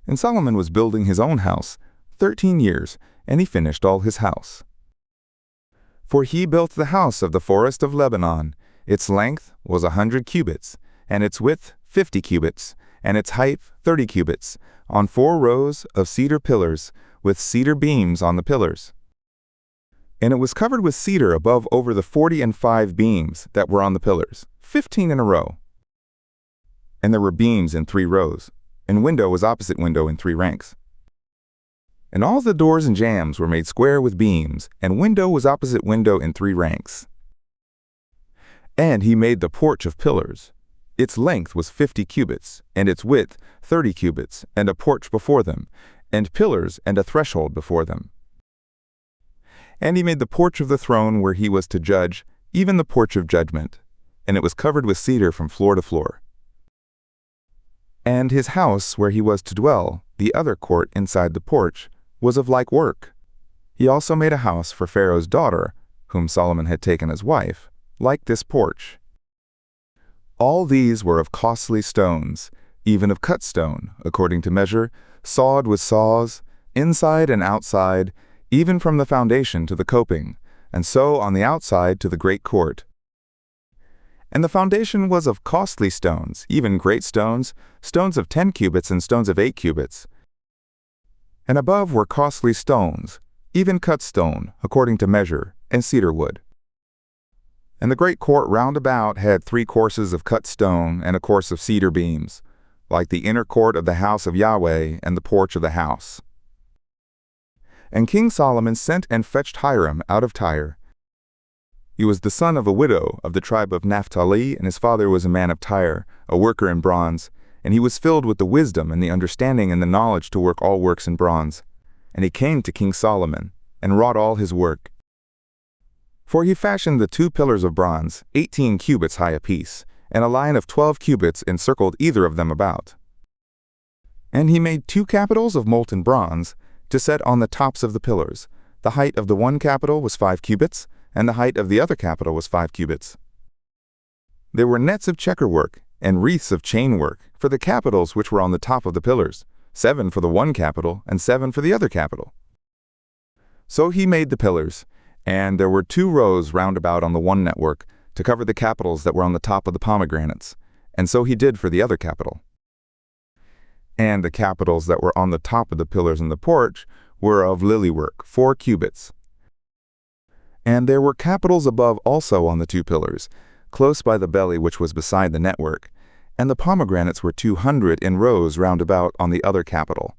And Solomon was building his own house 13 years, and he finished all his house. For he built the house of the forest of Lebanon. Its length was 100 cubits, and its width 50 cubits, and its height 30 cubits, on 4 rows of cedar pillars, with cedar beams on the pillars. And it was covered with cedar above over the 45 beams that were on the pillars, 15 in a row. And there were beams in 3 rows, and window was opposite window in 3 ranks. And all the doors and jambs were made square with beams, and window was opposite window in 3 ranks. And he made the porch of pillars. Its length was 50 cubits, and its width 30 cubits, and a porch before them, and pillars and a threshold before them. And he made the porch of the throne where he was to judge, even the porch of judgment, and it was covered with cedar from floor to floor. And his house where he was to dwell, the other court inside the porch, was of like work. He also made a house for Pharaoh's daughter, whom Solomon had taken as wife, like this porch. All these were of costly stones, even of cut stone, according to measure, sawed with saws, inside and outside, even from the foundation to the coping, and so on the outside to the great court. And the foundation was of costly stones, even great stones, stones of 10 cubits and stones of 8 cubits. And above were costly stones, even cut stone, according to measure, and cedar wood. And the great court round about had 3 courses of cut stone and a course of cedar beams, like the inner court of the house of Yahweh and the porch of the house. And King Solomon sent and fetched Hiram out of Tyre. He was the son of a widow of the tribe of Naphtali, and his father was a man of Tyre, a worker in bronze, and he was filled with the wisdom and the understanding and the knowledge to work all works in bronze. And he came to King Solomon, and wrought all his work. For he fashioned the 2 pillars of bronze, 18 cubits high apiece, and a line of 12 cubits encircled either of them about. And he made 2 capitals of molten bronze, to set on the tops of the pillars. The height of the one capital was 5 cubits, and the height of the other capital was 5 cubits. There were nets of checkerwork, and wreaths of chainwork, for the capitals which were on the top of the pillars, 7 for the one capital, and 7 for the other capital. So he made the pillars, and there were 2 rows round about on the one network, to cover the capitals that were on the top of the pomegranates, and so he did for the other capital. And the capitals that were on the top of the pillars in the porch were of lily work, 4 cubits. And there were capitals above also on the 2 pillars, close by the belly which was beside the network, and the pomegranates were 200 in rows round about on the other capital.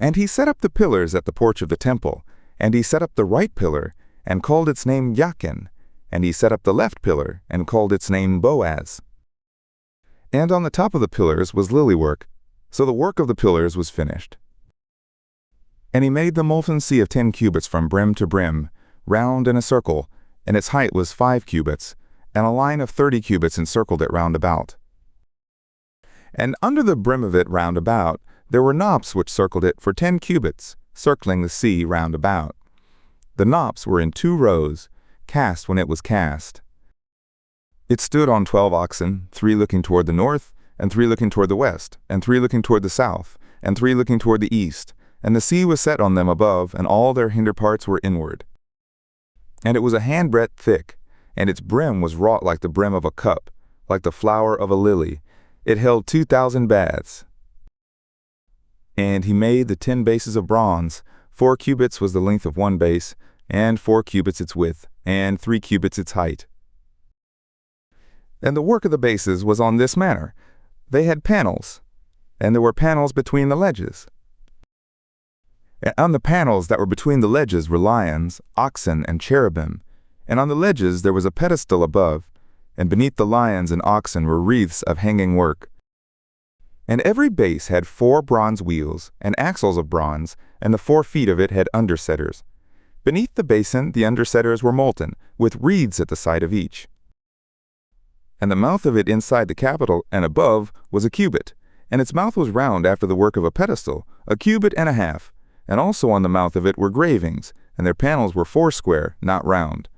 And he set up the pillars at the porch of the temple, and he set up the right pillar, and called its name Yakin, and he set up the left pillar, and called its name Boaz. And on the top of the pillars was lily work, so the work of the pillars was finished. And he made the molten sea of 10 cubits from brim to brim, round in a circle, and its height was 5 cubits, and a line of 30 cubits encircled it round about. And under the brim of it round about there were knops which circled it for 10 cubits, circling the sea round about. The knops were in 2 rows, cast when it was cast. It stood on 12 oxen, 3 looking toward the north, and 3 looking toward the west, and 3 looking toward the south, and 3 looking toward the east, and the sea was set on them above, and all their hinder parts were inward. And it was a handbreadth thick, and its brim was wrought like the brim of a cup, like the flower of a lily. It held 2,000 baths. And he made the 10 bases of bronze. 4 cubits was the length of one base, and 4 cubits its width, and 3 cubits its height. And the work of the bases was on this manner. They had panels, and there were panels between the ledges. And on the panels that were between the ledges were lions, oxen, and cherubim, and on the ledges there was a pedestal above, and beneath the lions and oxen were wreaths of hanging work. And every base had 4 bronze wheels, and axles of bronze, and the 4 feet of it had undersetters. Beneath the basin the undersetters were molten, with wreaths at the side of each. And the mouth of it inside the capital and above was a cubit, and its mouth was round after the work of a pedestal, 1.5 cubits, and also on the mouth of it were gravings, and their panels were 4 square, not round.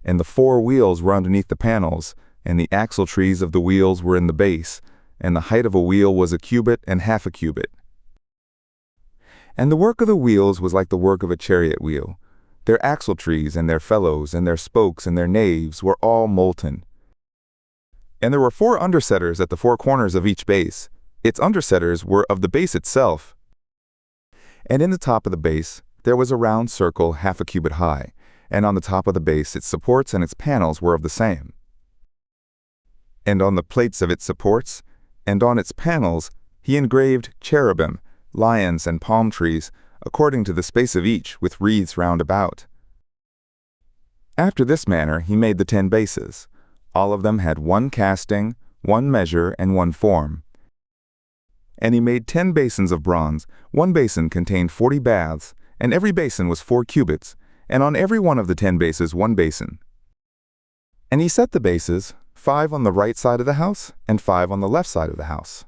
And the 4 wheels were underneath the panels, and the axle trees of the wheels were in the base, and the height of a wheel was a cubit and half a cubit. And the work of the wheels was like the work of a chariot wheel. Their axletrees and their felloes and their spokes and their naves were all molten. And there were 4 undersetters at the 4 corners of each base. Its undersetters were of the base itself. And in the top of the base there was a round circle half a cubit high, and on the top of the base its supports and its panels were of the same. And on the plates of its supports, and on its panels, he engraved cherubim, lions, and palm trees, according to the space of each, with wreaths round about. After this manner he made the 10 bases. All of them had 1 casting, 1 measure, and 1 form. And he made 10 basins of bronze. 1 basin contained 40 baths, and every basin was 4 cubits, and on every one of the 10 bases 1 basin. And he set the bases, 5 on the right side of the house, and 5 on the left side of the house.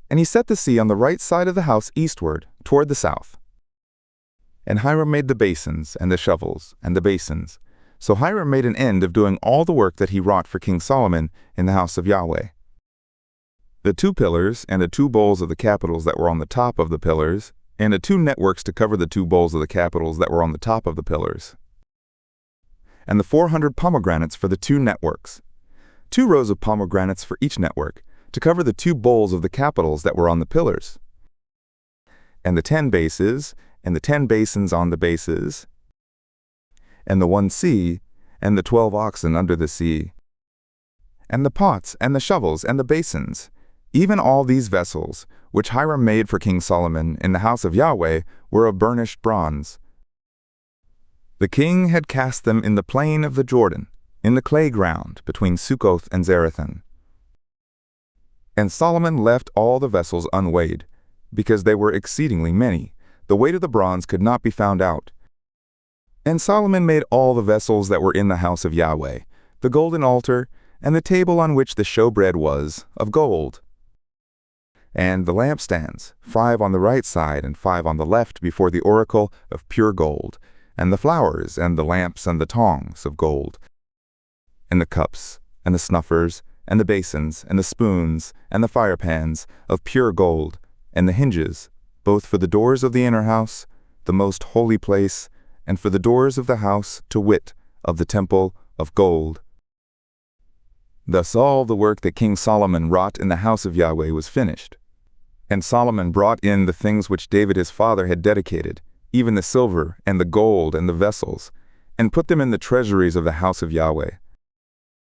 And he set the sea on the right side of the house eastward, toward the south. And Hiram made the basins, and the shovels, and the basins. So Hiram made an end of doing all the work that he wrought for King Solomon in the house of Yahweh. The 2 pillars, and the 2 bowls of the capitals that were on the top of the pillars, and the 2 networks to cover the 2 bowls of the capitals that were on the top of the pillars. And the 400 pomegranates for the 2 networks. 2 rows of pomegranates for each network, to cover the 2 bowls of the capitals that were on the pillars. And the 10 bases, and the 10 basins on the bases, and the 1 sea, and the 12 oxen under the sea, and the pots, and the shovels, and the basins, even all these vessels, which Hiram made for King Solomon in the house of Yahweh, were of burnished bronze. The king had cast them in the plain of the Jordan, in the clay ground between Succoth and Zarethan. And Solomon left all the vessels unweighed, because they were exceedingly many. The weight of the bronze could not be found out. And Solomon made all the vessels that were in the house of Yahweh, the golden altar, and the table on which the showbread was, of gold. And the lampstands, 5 on the right side and 5 on the left before the oracle, of pure gold, and the flowers, and the lamps, and the tongs, of gold, and the cups, and the snuffers, and the basins, and the spoons, and the firepans, of pure gold, and the hinges, both for the doors of the inner house, the most holy place, and for the doors of the house, to wit, of the temple, of gold. Thus all the work that King Solomon wrought in the house of Yahweh was finished. And Solomon brought in the things which David his father had dedicated, even the silver, and the gold, and the vessels, and put them in the treasuries of the house of Yahweh.